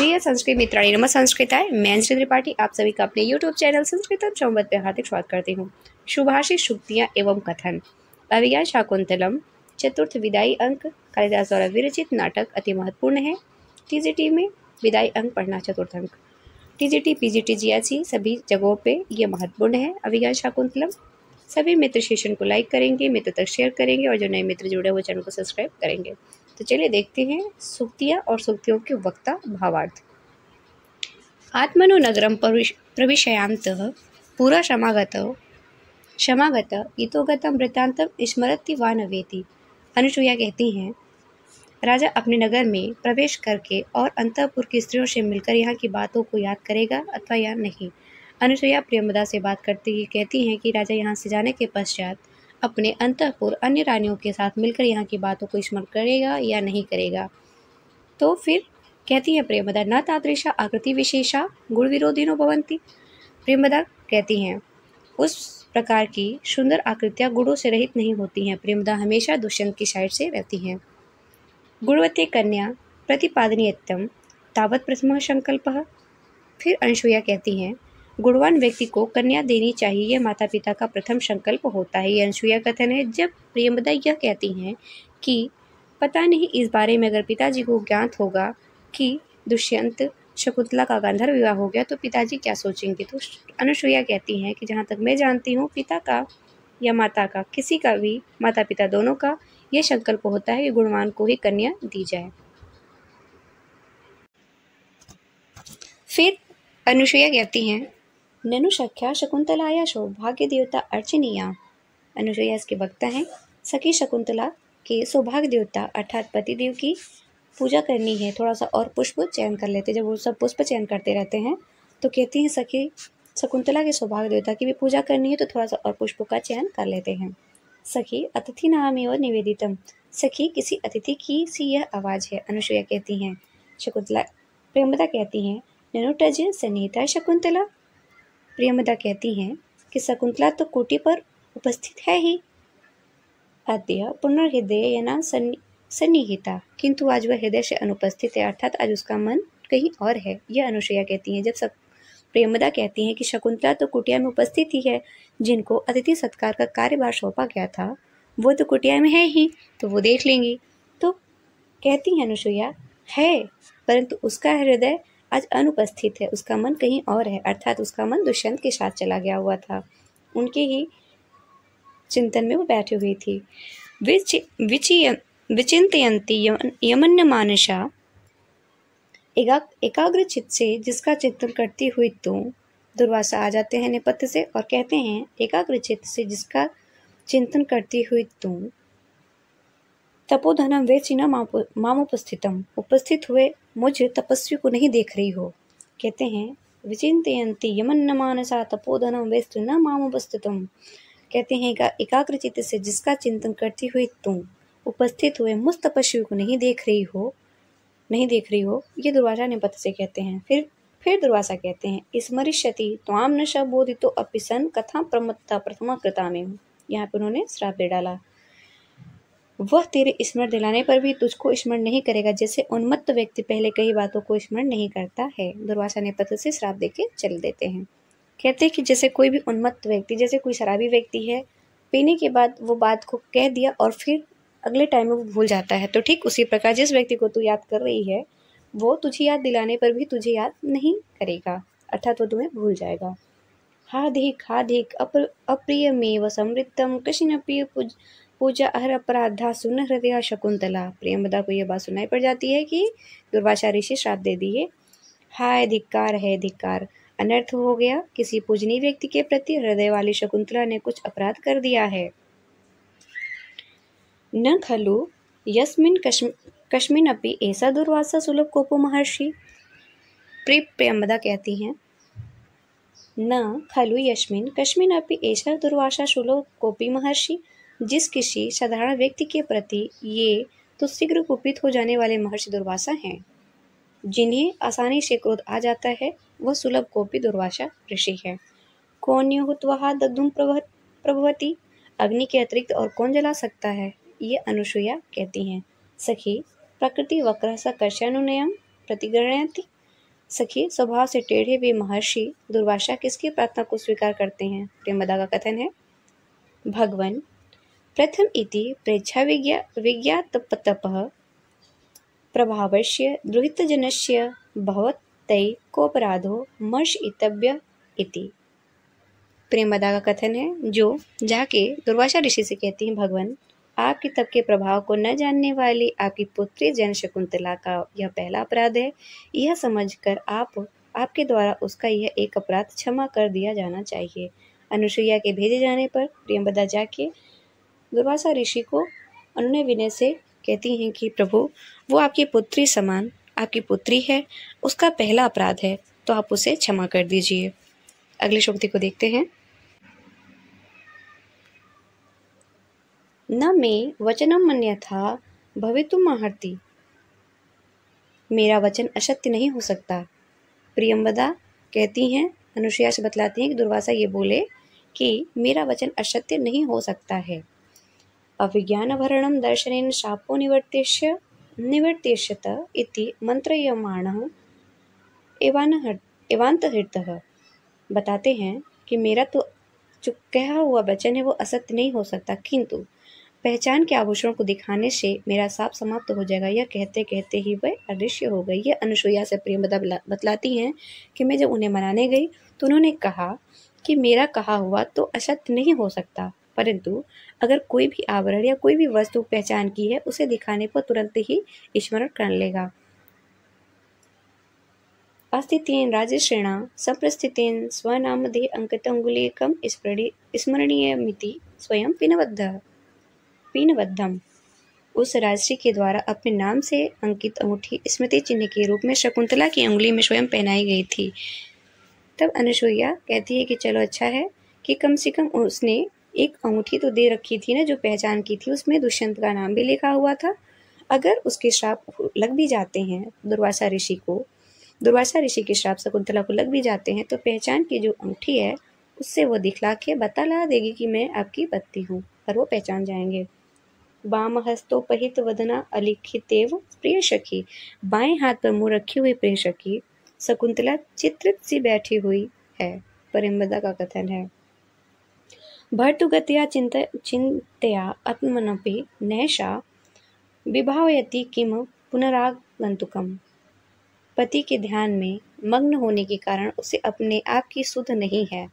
प्रिय संस्कृत मित्राणी नमः संस्कृताय, मैं श्री त्रिपाठी आप सभी का अपने YouTube चैनल संस्कृतम चौंबत पे हार्दिक स्वागत करती हूँ। शुभाशीष शुक्तियाँ एवं कथन अभिज्ञान शाकुंतलम चतुर्थ विदाई अंक कालिदास द्वारा विरचित नाटक अति महत्वपूर्ण है। टीजीटी में विदाई अंक पढ़ना चतुर्थ अंक, टीजीटी पीजीटी जीआईसी सभी जगहों पे ये महत्वपूर्ण है। अभिज्ञान शाकुंतलम सभी मित्र सेशन को लाइक करेंगे, मित्र तक शेयर करेंगे और जो नए मित्र जुड़े वो चैनल को सब्सक्राइब करेंगे। तो चलिए देखते हैं सूक्तियाँ और सूक्तियों के वक्ता भावार्थ। आत्मनो नगरम प्रविशयान्तः पुरा क्षमागत इतोगतम वृत्तांतम स्मरति वा न वेति। अनुसूया कहती हैं, राजा अपने नगर में प्रवेश करके और अंतःपुर की स्त्रियों से मिलकर यहाँ की बातों को याद करेगा अथवा या नहीं। अनुसूया प्रियंवदा से बात करती ही कहती हैं कि राजा यहाँ से जाने के पश्चात अपने अंतःपुर अन्य रानियों के साथ मिलकर यहाँ की बातों को स्मरण करेगा या नहीं करेगा। तो फिर कहती है प्रियंवदा, न तादृशा आकृति विशेषा गुण विरोधिनो भवन्ति। प्रियंवदा कहती हैं, उस प्रकार की सुंदर आकृतियाँ गुणों से रहित नहीं होती हैं। प्रियंवदा हमेशा दुष्यंत की साइड से रहती हैं। गुणवती कन्या प्रतिपादनीयतम तावत प्रथम संकल्पः। फिर अनुसूया कहती हैं, गुणवान व्यक्ति को कन्या देनी चाहिए, यह माता पिता का प्रथम संकल्प होता है। यह अनुसूया कथन है। जब प्रियंवदा यह कहती हैं कि पता नहीं इस बारे में अगर पिताजी को ज्ञात होगा कि दुष्यंत शकुंतला का गांधार विवाह हो गया तो पिताजी क्या सोचेंगे। तो अनुसूया कहती हैं कि जहाँ तक मैं जानती हूँ पिता का या माता का, किसी का भी, माता पिता दोनों का यह संकल्प होता है कि गुणवान को ही कन्या दी जाए। फिर अनुसूया कहती हैं, ननु सख्या शकुंतलाया सौभाग्य देवता अर्चनीया। अनुसूया इसके वक्ता हैं। सखी शकुंतला के सौभाग्य देवता अर्थात पतिदेव की पूजा करनी है। थोड़ा सा और पुष्प चयन कर लेते। जब वो सब पुष्प चयन करते रहते हैं तो कहती हैं सखी शकुंतला के सौभाग्य देवता की भी पूजा करनी है तो थोड़ा सा और पुष्प का चयन कर लेते हैं। सखी अतिथि नामेव निवेदितम। सखी किसी अतिथि की सी यह आवाज़ है। अनुसूया कहती हैं, शकुंतला प्रियंवदा कहती हैं, ननुटज सन्निहिता शकुंतला। प्रियंवदा कहती हैं कि शकुंतला तो कुटी पर उपस्थित है ही। अद्य पुनर्हृदय सन्निहिता, किंतु आज वह हृदय से अनुपस्थित है, अर्थात आज उसका मन कहीं और है। यह अनुसूया कहती हैं। जब प्रियंवदा कहती हैं कि शकुंतला तो कुटिया में उपस्थित ही है, जिनको अतिथि सत्कार का कार्यभार सौंपा गया था वो तो कुटिया में है ही, तो वो देख लेंगी। तो कहती हैं अनुसूया, है परंतु उसका हृदय आज अनुपस्थित है, उसका मन कहीं और है, अर्थात उसका मन दुष्यंत के साथ चला गया हुआ था, उनके ही चिंतन में वो बैठी हुई थी। विचिंतयन्ति यमन्य मानसा। एकाग्र चित्त से जिसका चिंतन करती हुई तू। दुर्वासा आ जाते हैं नेपथ्य से और कहते हैं, एकाग्र चित्त से जिसका चिंतन करती हुई तू तपोधनम वेचि न मामुपस्थितम। उपस्थित हुए मुझ तपस्वी को नहीं देख रही हो। कहते हैं, विचिंतयन्ति यमन्य मानसा तपोधनम वेचि न मामुपस्थितम। कहते हैं, एकाग्र चित्त से जिसका चिंतन करती हुई तुम उपस्थित हुए मुझ तपस्वी को नहीं देख रही हो। ये दुर्वासा नेपथ्य से कहते हैं। फिर दुर्वासा कहते हैं, स्मरिष्यति त्वाम न बोधितो अपि सन कथा प्रमत्ता प्रथमा कृता में। यहाँ पर उन्होंने श्राप दे डाला। वह तेरे स्मरण दिलाने पर भी तुझको स्मरण नहीं करेगा, जैसे उन्मत्त व्यक्ति पहले कई बातों को स्मरण नहीं करता है। दुर्वासा नेपथ्य से श्राप देके चल देते हैं। कहते हैं कि जैसे कोई भी उन्मत्त व्यक्ति, जैसे कोई शराबी व्यक्ति है, पीने के बाद वो बात को कह दिया और फिर अगले टाइम में वो भूल जाता है, तो ठीक उसी प्रकार जिस व्यक्ति को तू याद कर रही है वो तुझे याद दिलाने पर भी तुझे याद नहीं करेगा, अर्थात वो तुम्हें भूल जाएगा। हाधिक अप्रियमेव समृद्धम कृष्णपि पूजा अहर अपराधा सुन हृदय शकुंतला। प्रियंवदा को यह बात सुनाई पड़ जाती है कि दुर्वासा ऋषि श्राप दे दिए। हाय धिक्कार है, धिक्कार, अनर्थ हो गया। किसी पूजनीय व्यक्ति के प्रति हृदय वाली शकुंतला ने कुछ अपराध कर दिया है। न खलु यस्मिन् कस्मिन् अपि ऐसा दुर्वासा सुलभ कोपो महर्षि। प्रियंवदा कहती हैं, न खलु यस्मिन् कस्मिन् अपि ऐसा दुर्वासा सुलभ कोपी महर्षि। जिस किसी साधारण व्यक्ति के प्रति ये तो शीघ्र कुपित हो जाने वाले महर्षि दुर्वासा हैं, जिन्हें आसानी से क्रोध आ जाता है, वह सुलभ कोपी दुर्वासा ऋषि है। कौन्यो हुत्वा दग्धुम प्रभवति। अग्नि के अतिरिक्त और कौन जला सकता है। ये अनुसूया कहती हैं। सखी प्रकृति वक्रः स कर्षानुनयं प्रतिगृह्णाति। सखी, स्वभाव से टेढ़े हुए महर्षि दुर्वासा किसकी प्रार्थना को स्वीकार करते हैं? प्रेमदा का कथन है, भगवन प्रथम इति प्रेच्छा विज्ञातपतपः प्रभावस्य दुहितजनस्य भवत्तै कोपराधो मर्ष इतव्य इति। प्रेमदा का कथन है, जो जाके दुर्वासा ऋषि से कहती हैं, भगवान आपके तप के प्रभाव को न जानने वाली आपकी पुत्री जन शकुंतला का यह पहला अपराध है। यह समझकर आपके द्वारा उसका यह एक अपराध क्षमा कर दिया जाना चाहिए। अनुसुईया के भेजे जाने पर प्रियंवदा जाके दुर्वासा ऋषि को अनुनय विनय से कहती हैं कि प्रभु, वो आपकी पुत्री समान आपकी पुत्री है, उसका पहला अपराध है, तो आप उसे क्षमा कर दीजिए। अगली श्लोक को देखते हैं। न मे वचनम अन्यथा भवितुमर्हति, मेरा वचन असत्य नहीं हो सकता। प्रियंवदा कहती हैं, अनुसुईया से बतलाती हैं कि दुर्वासा ये बोले कि मेरा वचन असत्य नहीं हो सकता है। अविज्ञानभरणं दर्शनेन शापो निवर्तेष्यत इति मंत्रयमाणः एवान्तर्हितः। बताते हैं कि मेरा तो जो कहा हुआ वचन है वो असत्य नहीं हो सकता, किंतु पहचान के आभूषणों को दिखाने से मेरा साप समाप्त हो जाएगा। यह कहते कहते ही वह अदृश्य हो गई। यह अनुसुईया से प्रियंवदा बतलाती हैं कि मैं जब उन्हें मनाने गई तो उन्होंने कहा कि मेरा कहा हुआ तो असत्य नहीं हो सकता, परंतु अगर कोई भी आवरण या कोई भी वस्तु पहचान की है उसे दिखाने पर तुरंत ही स्मरण कर लेगा। अस्थितेन राजश्रेणा संप्रस्थितेन स्वनामधेय अंकितंगुलीकं स्मरणीयमिति स्वयं पीनबद्धम। उस राजश्री के द्वारा अपने नाम से अंकित अंगूठी स्मृति चिन्ह के रूप में शकुंतला की अंगुली में स्वयं पहनाई गई थी। तब अनुसुईया कहती है कि चलो अच्छा है कि कम से कम उसने एक अंगूठी तो दे रखी थी ना, जो पहचान की थी, उसमें दुष्यंत का नाम भी लिखा हुआ था। अगर उसके श्राप लग भी जाते हैं दुर्वासा ऋषि के श्राप शकुंतला को लग भी जाते हैं, तो पहचान की जो अंगूठी है उससे वो दिखला के बतला देगी कि मैं आपकी पत्नी हूँ, और वो पहचान जाएंगे। वाम हस्तोपहित वदना अलिखितेव प्रिय सखी, बाएं हाथ पर मुंह रखी हुई प्रिय सखी शकुंतला चित्रित सी बैठी हुई है। प्रियंवदा का कथन है, भर्तुगत्या चिंतया आत्मनपि नैषा विभावयति किम पुनरागंतुकम। पति के ध्यान में मग्न होने के कारण उसे अपने आप की सुध नहीं है,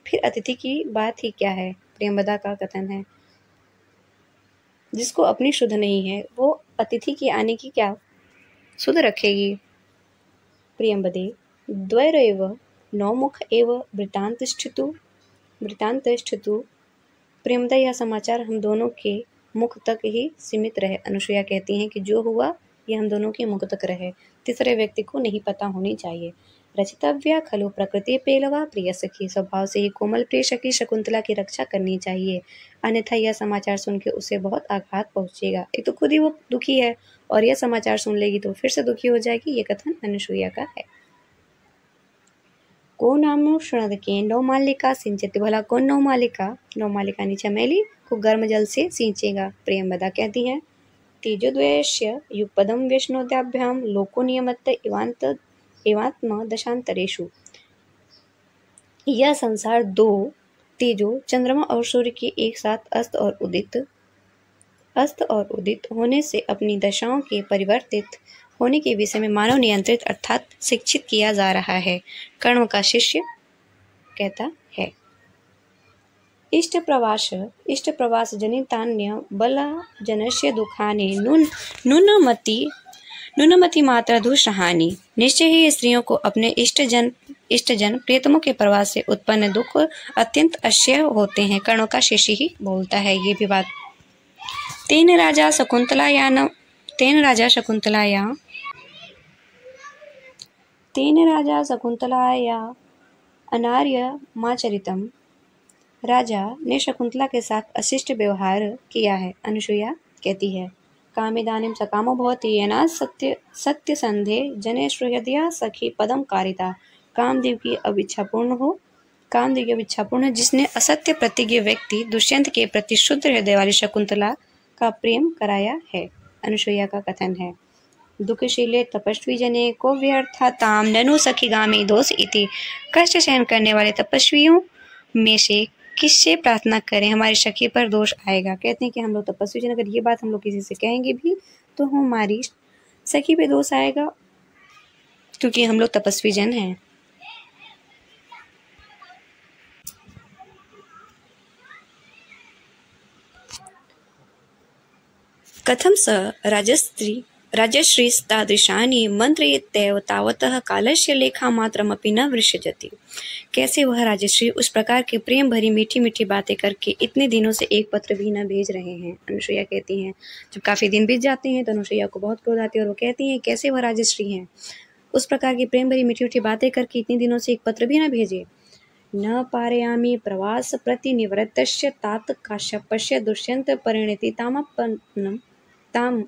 फिर अतिथि की बात ही क्या है। प्रियंवदा का कथन है, जिसको अपनी शुद्ध नहीं है वो अतिथि के आने की क्या शुद्ध रखेगी। प्रियंवदे द्वैरैव नौमुख एव वृतांतष्ठितु। प्रियंवदा, यह समाचार हम दोनों के मुख तक ही सीमित रहे। अनुसुईया कहती हैं कि जो हुआ यह हम दोनों के मुख तक रहे, तीसरे व्यक्ति को नहीं पता होनी चाहिए। रचितव्या खलु प्रकृति पेलवा प्रिय सखी, स्वभाव से ही कोमल प्रिय सखी शकुंतला की रक्षा करनी चाहिए, अन्यथा यह समाचार सुन के उसे बहुत आघात पहुंचेगा। एक तो खुद ही वो दुखी है और यह समाचार सुन लेगी तो फिर से दुखी हो जाएगी। ये कथन अनुसुईया का है। को नाम शृणदके नवमालिका सिंचते, भला कौन नवमालिका चमेली को गर्म जल से सींचेगा। प्रियंवदा कहती हैं, तेजोद्वयस्य युगपदम वैष्णोद्याभ्याम लोको नियमत एवात्म दशांतरेषु। यह संसार दो तेजो चंद्रमा और सूर्य के एक साथ अस्त और उदित होने से अपनी दशाओं के परिवर्तित होने के विषय में मानव नियंत्रित अर्थात शिक्षित किया जा रहा है। कर्ण का शिष्य कहता है, इष्ट प्रवास जनितान्य बला जनस्य दुखानि नुनमति मात्रा दुष्हानि। निश्चय ही स्त्रियों को अपने इष्टजन प्रियतमों के प्रवास से उत्पन्न दुख अत्यंत अश्य होते हैं। कर्णों का शिष्य ही बोलता है ये भी बात। तेन राजा शकुंतलाया अनार्य माचरितम। राजा ने शकुंतला के साथ अशिष्ट व्यवहार किया है। अनुसुईया कहती है, कामिदानीं सकामो भवति येना सत्य संधे जने श्रुहृदया सखी पदम कारिता। कामदेव की अभिच्छापूर्ण जिसने असत्य प्रतिज्ञ व्यक्ति दुष्यंत के प्रति शुद्ध हृदय वाली शकुंतला का प्रेम कराया है। अनुसुईया का कथन है, दुःखशीले तपस्वी जने को व्यर्थताम ननु सखीगामी दोष इति। कष्ट सहन करने वाले तपस्वियों में से किससे प्रार्थना करें, हमारी सखी पर दोष आएगा। कहते हैं कि हम लोग तपस्वी जन, अगर ये बात हम लोग किसी से कहेंगे भी तो हमारी सखी पे दोष आएगा, क्योंकि हम लोग तपस्वी जन हैं। कथम स राजश्रीस्तादृशानि मंत्रयित्येव तावतः कालस्य लेखामात्रमपि न विसृजति। कैसे वह राजश्री उस प्रकार की प्रेम भरी मीठी मीठी बातें करके इतने दिनों से एक पत्र भी न भेज रहे हैं। अनुसुईया कहती हैं, जब काफ़ी दिन बीत जाते हैं तो अनुसुईया को बहुत क्रोध आती है और वो कहती हैं कैसे वह राजश्री हैं, उस प्रकार की प्रेम भरी मीठी मीठी बातें करके इतने दिनों से एक पत्र भी न भेजे। न पारयामि प्रवास प्रतिनिवृत्तस्य तात काश्यपस्य दुष्यंत परिणति ताम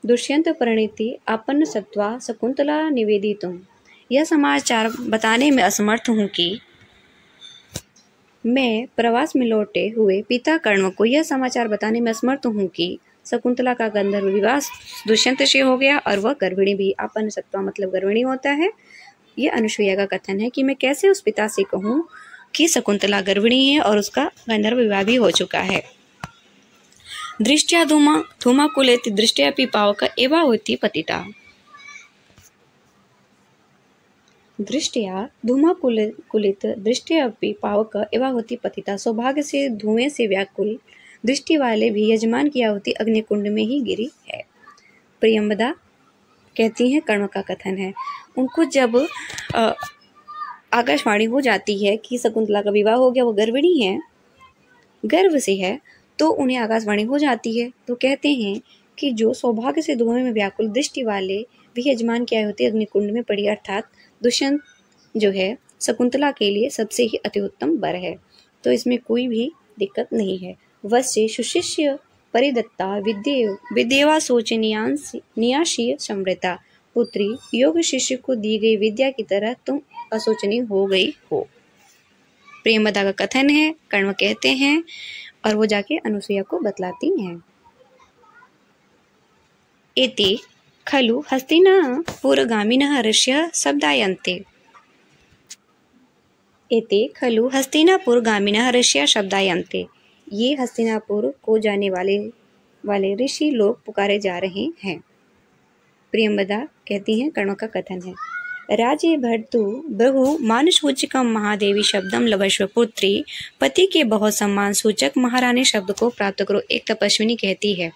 दुष्यंत परिणति आपन्न सत्वा शकुंतला निवेदितुम। यह समाचार बताने में असमर्थ हूँ कि मैं प्रवास में लौटे हुए पिता कर्ण को यह समाचार बताने में असमर्थ हूँ कि शकुंतला का गंधर्व विवाह दुष्यंत से हो गया और वह गर्भिणी भी। आपन्न सत्वा मतलब गर्भिणी होता है। ये अनुसुईया का कथन है कि मैं कैसे उस पिता से कहूँ कि शकुंतला गर्भिणी है और उसका गंधर्व विवाह भी हो चुका है। दृष्टिया धूमाकुलेति दृष्टियापि पावक एवा होती पतिता। दृष्टिया धूमाकुलित दृष्टियापि पावक एवा होती पतिता। सौभाग्य से धुएं से व्याकुल दृष्टि वाले भी यजमान की आहुति अग्निकुंड में ही गिरी है। प्रियंवदा कहती हैं, कर्ण का कथन है, उनको जब आकाशवाणी हो जाती है कि शकुंतला का विवाह हो गया, वो गर्भिणी है, गर्भ से है, तो उन्हें आकाशवाणी हो जाती है, तो कहते हैं कि जो सौभाग्य से धुएं में व्याकुल दृष्टि वाले भी यजमान की आहुति अग्निकुंड में पड़ी, अर्थात दुष्यंत जो है शकुंतला के लिए सबसे ही अति उत्तम वर है। तो इसमें कोई भी दिक्कत नहीं है। वश्य सुशिष्य परिदत्ता विद्येवा शोचनीयाशीय समृता। पुत्री योग शिष्य को दी गई विद्या की तरह तुम अशोचनीय हो गई हो। प्रेमदा का कथन है, कर्ण कहते हैं और वो जाके अनुसुईया को बतलाती हैं। एते खलु हस्तिनापुरगामिनः ऋषयः शब्दायन्ते। एते खलु हस्तिनापुरगामिनः ऋषयः शब्दायन्ते। ये हस्तिनापुर को जाने वाले ऋषि लोग पुकारे जा रहे हैं। प्रियंवदा कहती हैं, कर्ण का कथन है, राजे भर्तु बहु मानसूचकम महादेवी शब्दम लभस्व। पुत्री पति के बहुत सम्मान सूचक महारानी शब्द को प्राप्त करो। एक तपस्विनी कहती है,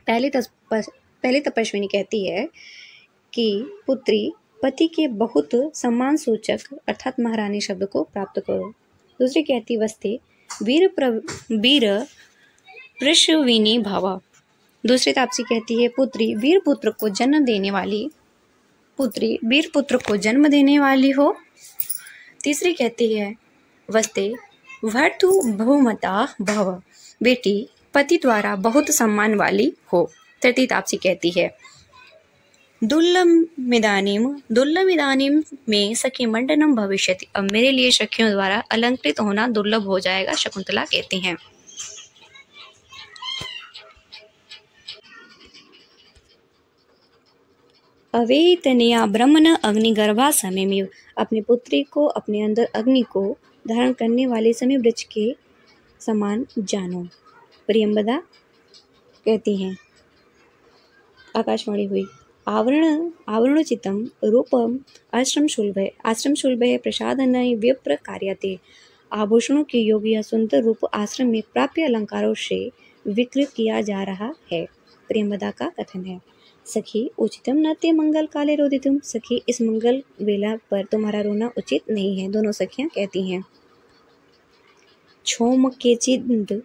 पहली तपस्विनी कहती है कि पुत्री पति के बहुत सम्मान सूचक अर्थात महारानी शब्द को प्राप्त करो। दूसरी कहती वस्ते वीर प्रसविनी भव। दूसरी तापसी कहती है, पुत्री वीर पुत्र को जन्म देने वाली हो। तीसरी कहती है, वस्ते भर्तु बहुमता भव। बेटी पति द्वारा बहुत सम्मान वाली हो। तृतीय तापसी कहती है, दुर्लभमिदानीम में सखी मंडनम भविष्यति। अब मेरे लिए सखियों द्वारा अलंकृत होना दुर्लभ हो जाएगा, शकुंतला कहती हैं। अवेतनिया ब्रह्मण अग्निगर्भा समेमिव। अपनी पुत्री को अपने अंदर अग्नि को धारण करने वाले समय वृक्ष के समान जानो। प्रियंवदा कहती हैं, आकाशवाणी हुई, आवरणोचितं रूपम आश्रम शुल्भे प्रसादनय विप्र कार्यते। आभूषणों के योग या सुंदर रूप आश्रम में प्राप्य अलंकारों से विकृत किया जा रहा है। प्रियंवदा का कथन है, सखी उचितम न ते मंगल काले रोदितुम। सखी इस मंगल वेला पर तुम्हारा रोना उचित नहीं है। दोनों सखियां कहती हैं, क्षोम केचिद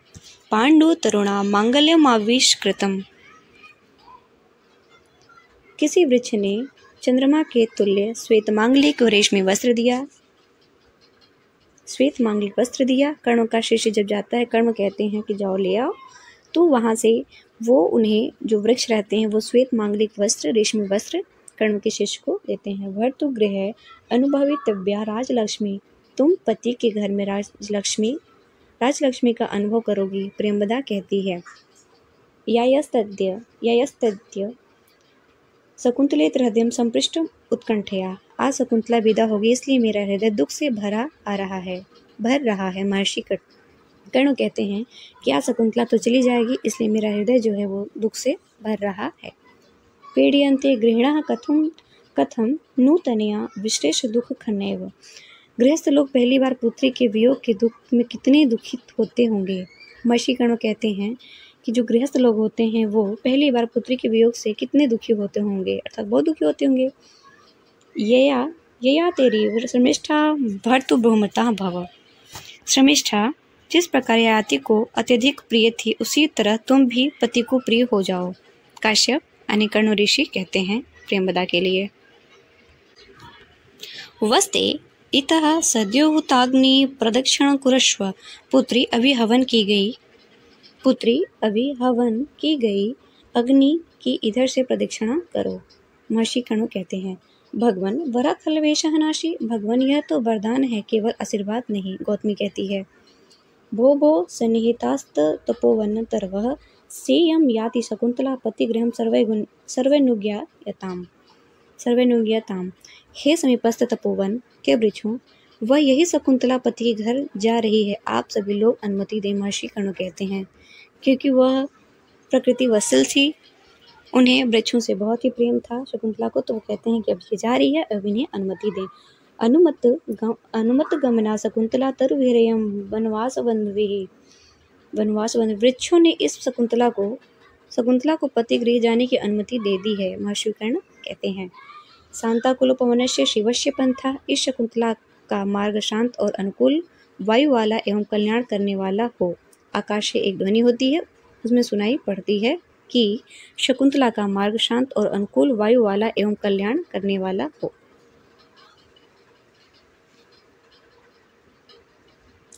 पांडु तरुणा मांगल्यमाविष्कृतम। किसी वृक्ष ने चंद्रमा के तुल्य श्वेत मांगलिक रेशमी वस्त्र दिया। कर्णों का शिष्य जब जाता है, कर्ण कहते हैं कि जाओ ले आओ, तो वहाँ से वो उन्हें जो वृक्ष रहते हैं वो श्वेत मांगलिक वस्त्र रेशमी वस्त्र कर्ण के शिष्य को देते हैं। भर्तु गृह अनुभवितव्या राजलक्ष्मी। तुम पति के घर में राजलक्ष्मी का अनुभव करोगी। प्रियंवदा कहती है, यायस्तद्य शकुंतलेत हृदय संपृष्ट उत्कंठया। आज शकुंतला विदा होगी इसलिए मेरा हृदय दुख से भर रहा है। महर्षि कर्ण कहते हैं कि आज शकुंतला तो चली जाएगी इसलिए मेरा हृदय जो है वो दुख से भर रहा है। पीड्यन्ते गृहिणः कथम नूतनया विशेष दुख खन्नेव। गृहस्थ लोग पहली बार पुत्री के वियोग के दुख में कितने दुखित होते होंगे। महर्षि कर्ण कहते हैं कि जो गृहस्थ लोग होते हैं वो पहली बार पुत्री के वियोग से कितने दुखी होते होंगे, अर्थात बहुत दुखी होते होंगे। यया तेरी श्रमिष्ठा भर्तु बहुमता भव। श्रमिष्ठा जिस प्रकार ययाति को अत्यधिक प्रिय थी उसी तरह तुम भी पति को प्रिय हो जाओ। काश्यप यानी कर्ण ऋषि कहते हैं प्रेमवदा के लिए। वस्ते इतः सद्योहुताग्नि प्रदक्षिण कुरस्व। पुत्री अभी हवन की गई अग्नि की इधर से प्रदक्षिणा करो। महर्षि कर्ण कहते हैं भगवन वरा खलवेशः नाशी। भगवान यह तो वरदान है केवल आशीर्वाद नहीं। गौतमी कहती है भो सन्निहितास्त तपोवन तरवः सेयम याति शकुंतला पतिगृहं सर्वैर्नुज्ञाताम्। हे समीपस्थ तपोवन के वृक्षों, वह यही शकुंतला पति के घर जा रही है, आप सभी लोग अनुमति दें। महर्षि कर्ण कहते हैं क्योंकि वह प्रकृति वत्सल थी, उन्हें वृक्षों से बहुत ही प्रेम था शकुंतला को, तो वो कहते हैं कि अब ये जा रही है, अब इन्हें अनुमति दें। अनुमत गमना शकुंतला तरुभिरेयं वनवास वृक्षों ने इस शकुंतला को पति गृह जाने की अनुमति दे दी है। महर्षि कर्ण कहते हैं शांताकुलोपवनस्य शिवस्य पंथा। इस शकुंतला का मार्ग शांत और अनुकूल वायु वाला एवं कल्याण करने वाला हो। आकाश से एक ध्वनि होती है, उसमें सुनाई पड़ती है कि शकुंतला का मार्ग शांत और अनुकूल वायु वाला एवं कल्याण करने वाला हो।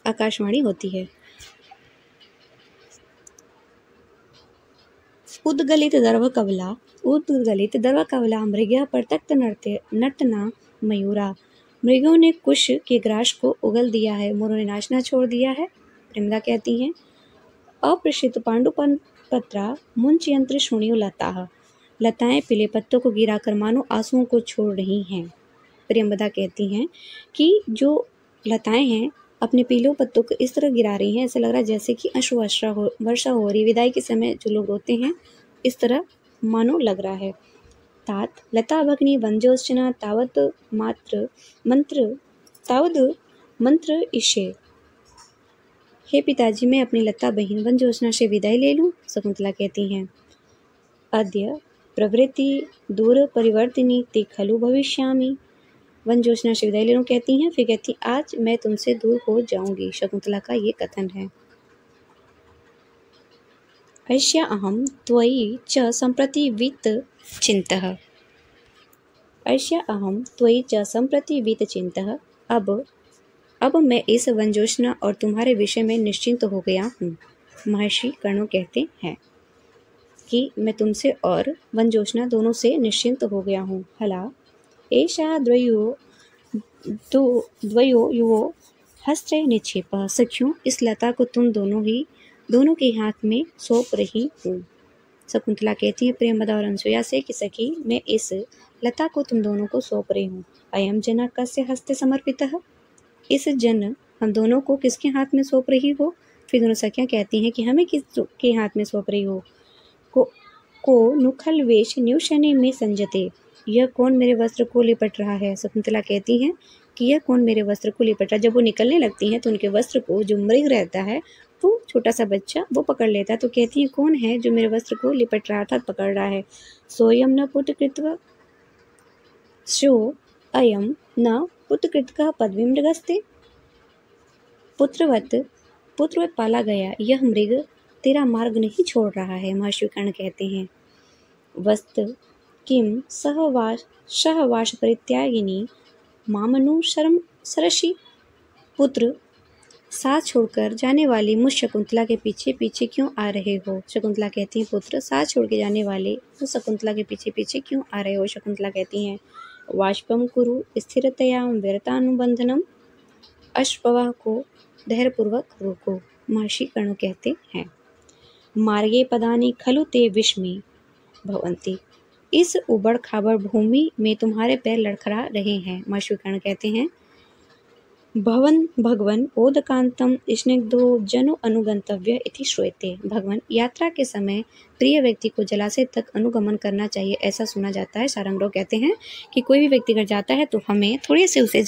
आकाशवाणी होती है। उद्गलित दर्भ कवला मृग्या परतक्त नर्तना मयूरा। मृगों ने कुश के ग्रास को उगल दिया है, मोरों ने नाचना छोड़ दिया है। प्रेमदा कहती हैं अप्रशित पांडुपत्रा मुंचयंत्र शून्यो लता। लताएं पीले पत्तों को गिराकर मानो आंसुओं को छोड़ रही हैं। प्रेमदा कहती हैं कि जो लताएं हैं अपने पीले पत्तों को इस तरह गिरा रही हैं, ऐसा लग रहा है जैसे कि वर्षा हो रही, विदाई के समय जो लोग रोते हैं इस तरह मानो लग रहा है। तात लता भग्नि वंजोश्चना तावत मंत्र इशे। हे पिताजी, मैं अपनी लता बहन वंजोश्चना से विदाई ले लूं। शकुंतला कहती हैं अद्य प्रवृत्ति दूर परिवर्तिनी ते खलु भविष्यामि। वनजोशना से विदाई ले लूं कहती हैं, फिर कहती आज मैं तुमसे दूर हो जाऊंगी। शकुंतला का ये कथन है। ऐश्या अहम त्वयि च संप्रति वित चिंतः। ऐश्या अहम त्वयि च संप्रति वित चिंतः। अब मैं इस वनजोशना और तुम्हारे विषय में निश्चिंत हो गया हूँ। महर्षि कर्ण कहते हैं कि मैं तुमसे और वनजोशना दोनों से निश्चिंत हो गया हूँ। हला एषा द्वयो युवो हस्ते निक्षेपः। सखियों, इस लता को तुम दोनों के हाथ में सौंप रही हूँ। शकुंतला कहती है प्रेमदा और अनसुया से कि सखी, मैं इस लता को तुम दोनों को सौंप रही हूँ। अयम जना कस्य हस्ते समर्पितः। इस जन हम दोनों को किसके हाथ में सौंप रही हो। फिर दोनों सखियाँ कहती हैं कि हमें किसके हाथ में सौंप रही हो। को नुखल वेश न्यूशने में संजते। यह कौन मेरे वस्त्र को लिपट रहा है। शकुंतला कहती हैं कि यह कौन मेरे वस्त्र को लिपट रहा है। जब वो निकलने लगती हैं तो उनके वस्त्र को जो मृग रहता है, वो छोटा सा बच्चा, वो पकड़ लेता है। तो कहती है कौन है जो मेरे वस्त्र को लिपट रहा था, पकड़ रहा है। सोयम न पुटकृत्वा शो अयम न पुटकृतः पदवी मृगस्ते। पुत्रवत पाला गया यह मृग तेरा मार्ग नहीं छोड़ रहा है। महर्षि कर्ण कहते हैं वस्त किम सहवास परित्यागिनी मामनुशरम सरसी। पुत्र, साथ छोड़कर जाने वाली मुझ शकुंतला के पीछे पीछे क्यों आ रहे हो। शकुंतला कहती हैं पुत्र, साथ छोड़ के जाने वाले मुझ शकुंतला के पीछे पीछे क्यों आ रहे हो। शकुंतला कहती हैं वाष्पम कुरु स्थिरतया व्यर्तानुबंधनम। अश्ववाह को धैर्यपूर्वक रोको। महर्षि कर्ण कहते हैं मार्गे पदानि खलु ते विस्मे भवन्ति। इस उबड़ खाबड़ भूमि में तुम्हारे पैर लड़खड़ा रहे हैं। महर्षि कर्ण कहते हैं भगवन ओदकांतम स्निग्धो जनो अनुगंतव्य इति श्रूयते। भगवन यात्रा के समय प्रिय व्यक्ति को जलाशय तक अनुगमन करना चाहिए, ऐसा सुना जाता है। सारंगरोग कहते हैं कि कोई भी व्यक्ति अगर जाता है तो हमें थोड़े से उसे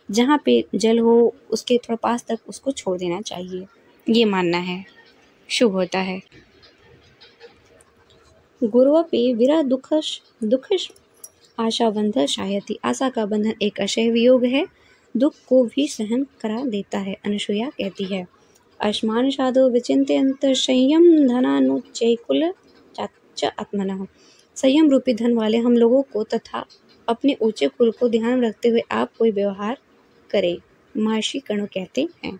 जहाँ पे जल हो उसके थोड़ा पास तक उसको छोड़ देना चाहिए, ये मानना है, शुभ होता है। गुरुवपि विरह दुखश आशा बंधन शायति। आशा का बंधन एक अशय वियोग है, दुख को भी सहन करा देता है। अनुसुईया कहती है आश्मान साधो विचिंत्यंत संयम धनानुचैकुल च आत्मनः। संयम रूपी धन वाले हम लोगों को तथा अपने ऊंचे कुल को ध्यान में रखते हुए आप कोई व्यवहार करें। महर्षि कर्ण कहते हैं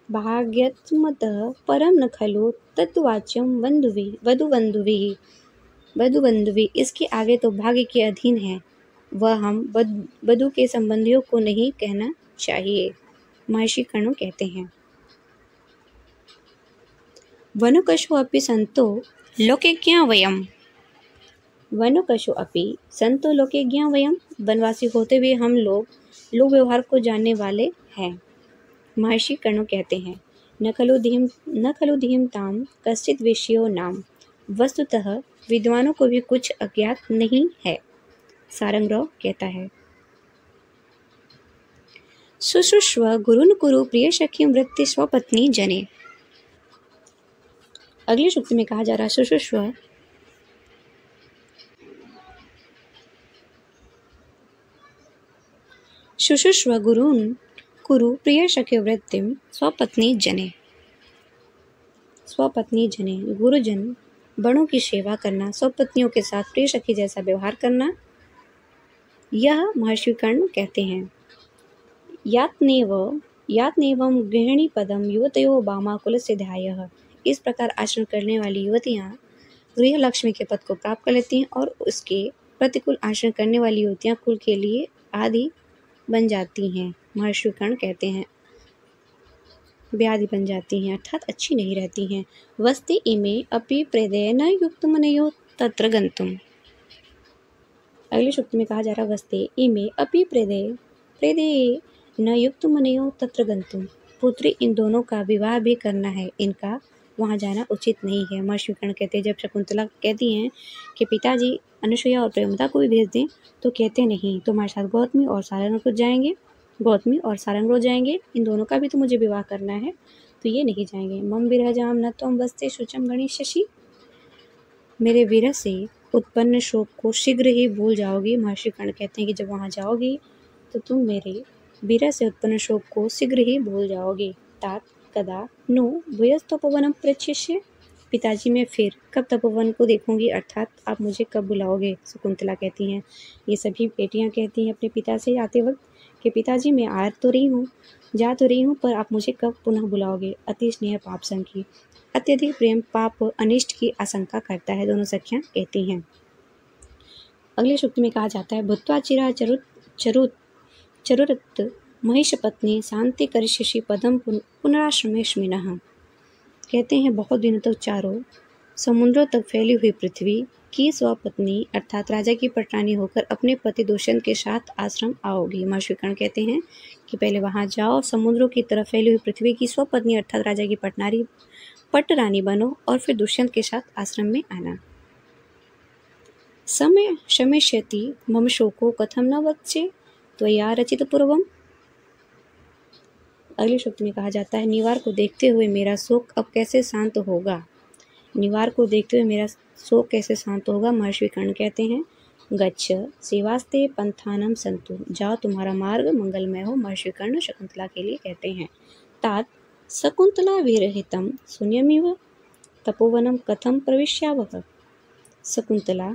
भाग्यत्मतः परम न खलु तत्वाच्यम वधुबंधुभिः। इसके आगे तो भाग्य के अधीन है, वह हम वधु के संबंधियों को नहीं कहना चाहिए। महर्षि कर्ण कहते हैं वनुकशो अपि संतो लोकेज्ञा वयम्। वनुकशो अपि संतो लोकेज्ञा वयम्। वनवासी होते हुए हम लोग व्यवहार को जानने वाले हैं। महर्षि कर्ण कहते हैं न खलु धीमताम कश्चित् विषयो नाम। वस्तुतः विद्वानों को भी कुछ अज्ञात नहीं है। सारंगराव कहता है शुश्रूष्व गुरुन कुरु प्रिय सखी वृत्ति स्वपत्नी जने। अगली सूक्ति में कहा जा रहा है शुश्रूष्व गुरुन कुरु प्रिय सखी वृत्ति स्वपत्नी जने। गुरुजन बड़ों की सेवा करना, स्वपत्नियों के साथ प्रिय सखी जैसा व्यवहार करना, यह महर्षि कर्ण कहते हैं यातनेवं गृहिणी पदम युवतयो वामाकुलस्य ध्यायः। इस प्रकार आचरण करने वाली युवतियां गृह लक्ष्मी के पद को प्राप्त कर लेती हैं और उसके प्रतिकूल आचरण करने वाली युवतियां कुल के लिए आदि बन जाती हैं। महर्षि कर्ण कहते हैं व्याधि बन जाती हैं, अर्थात अच्छी नहीं रहती हैं। वस्ति इमे अपि प्रेदय न युक्त मनयो तत्र गंतुम। अगली सूक्ति में कहा जा रहा वस्ते इमे अपि प्रेदय न युक्त मनयो तत्र गंतुम। पुत्री इन दोनों का विवाह भी करना है, इनका वहाँ जाना उचित नहीं है। महर्षि कर्ण कहते हैं जब शकुंतला कहती हैं कि पिताजी अनुसुईया और प्रेमदा को भी भेज दें, तो कहते नहीं तुम्हारे साथ गौतमी और सारंगरोग जाएंगे, इन दोनों का भी तो मुझे विवाह करना है, तो ये नहीं जाएंगे। मम विरहजाम न त्वं वस्ते शुचम गणिष्यसि। मेरे विरह से उत्पन्न शोक को शीघ्र ही भूल जाओगी। महर्षि कर्ण कहते हैं कि जब वहाँ जाओगी तो तुम मेरे विरह से उत्पन्न शोक को शीघ्र ही भूल जाओगे। तात कदा नु भूयस्तपोवनम पृच्छ्य। पिताजी मैं फिर कब तपोवन को देखूंगी, अर्थात आप मुझे कब बुलाओगे। शकुंतला कहती हैं ये सभी बेटियां कहती हैं अपने पिता से आते वक्त कि पिताजी मैं जा तो रही हूँ, पर आप मुझे कब पुनः बुलाओगे। अति स्नेह पाप संकी, अत्यधिक प्रेम पाप अनिष्ट की आशंका करता है, दोनों सखियां कहती हैं। अगली सूक्ति में कहा जाता है भूत्वा चिरा चरुरत महिष पत्नी शांति करिष्यसि पदम पुनराश्रमेष्मिनः। कहते हैं बहुत दिनों तक चारों समुद्रों तक फैली हुई पृथ्वी की स्वपत्नी अर्थात राजा की पटरानी होकर अपने पति दुष्यंत के साथ आश्रम आओगी। महर्षि कर्ण कहते हैं कि पहले वहां जाओ, समुद्रों की तरफ फैली हुई पृथ्वी की स्वपत्नी अर्थात राजा की पटरानी बनो और फिर दुष्यंत के साथ आश्रम में आना। समय शमिष्यति मम शोको कथम न वत्से त्वया रचित पूर्वम। अगली सूक्ति में कहा जाता है निवार को देखते हुए मेरा शोक अब कैसे शांत होगा। महर्षि कर्ण कहते हैं गच्छ सेवास्ते पंथानम संतु। जाओ तुम्हारा मार्ग मंगलमय हो। महर्षि कर्ण शकुंतला के लिए कहते हैं तात शकुंतला विरहितम शून्यमिव तपोवनम कथम प्रविश्यावः। शकुंतला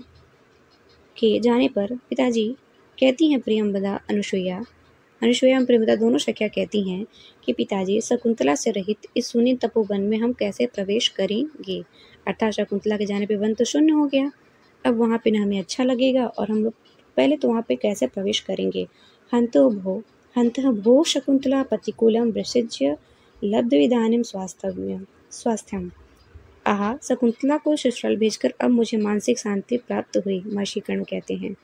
के जाने पर पिताजी कहती हैं प्रियंवदा अनुसुईया और प्रेमदा दोनों सखियां कहती हैं कि पिताजी शकुंतला से रहित इस शून्य तपोवन में हम कैसे प्रवेश करेंगे। अर्थात शकुंतला के जाने पे वन तो शून्य हो गया, अब वहाँ पे ना हमें अच्छा लगेगा और हम लोग पहले तो वहाँ पे कैसे प्रवेश करेंगे। हंतः भो शकुंतला प्रतिकूलम विसृज्य लब्ध विधानम स्वास्थ्यम। आहा, शकुंतला को ससुराल भेजकर अब मुझे मानसिक शांति प्राप्त हुई, महर्षि कर्ण कहते हैं।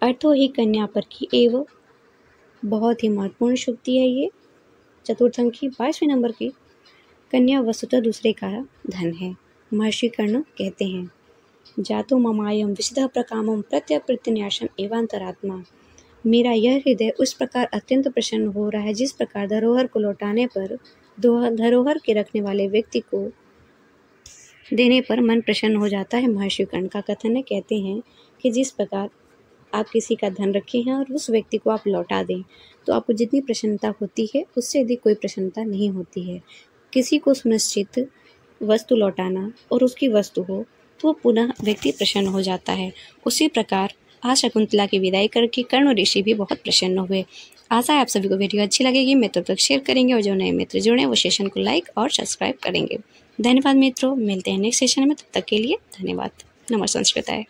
अर्थो ही कन्या पर की एवं बहुत ही महत्वपूर्ण शुक्ति है ये। चतुर्थ अंक की 22वें नंबर की, कन्या वस्तुतः दूसरे का धन है। महर्षि कर्ण कहते हैं, जातो ममायम विशुद्ध प्रकामम प्रत्यप्रत्यन्यासम एवांतरात्मा। मेरा यह हृदय उस प्रकार अत्यंत प्रसन्न हो रहा है जिस प्रकार धरोहर को लौटाने पर धरोहर के रखने वाले व्यक्ति को देने पर मन प्रसन्न हो जाता है। महर्षि कर्ण का कथन है, कहते हैं कि जिस प्रकार आप किसी का धन रखे हैं और उस व्यक्ति को आप लौटा दें तो आपको जितनी प्रसन्नता होती है उससे अधिक कोई प्रसन्नता नहीं होती है। किसी को सुनिश्चित वस्तु लौटाना और उसकी वस्तु हो तो पुनः व्यक्ति प्रसन्न हो जाता है। उसी प्रकार आज शकुंतला की विदाई करके कर्ण ऋषि भी बहुत प्रसन्न हुए। आशा है आप सभी को वीडियो अच्छी लगेगी। मित्रों तक शेयर करेंगे और जो नए मित्र जुड़े वो सेशन को लाइक और सब्सक्राइब करेंगे। धन्यवाद मित्रों, मिलते हैं नेक्स्ट सेशन में, तब तक के लिए धन्यवाद। नमः संस्कृताय।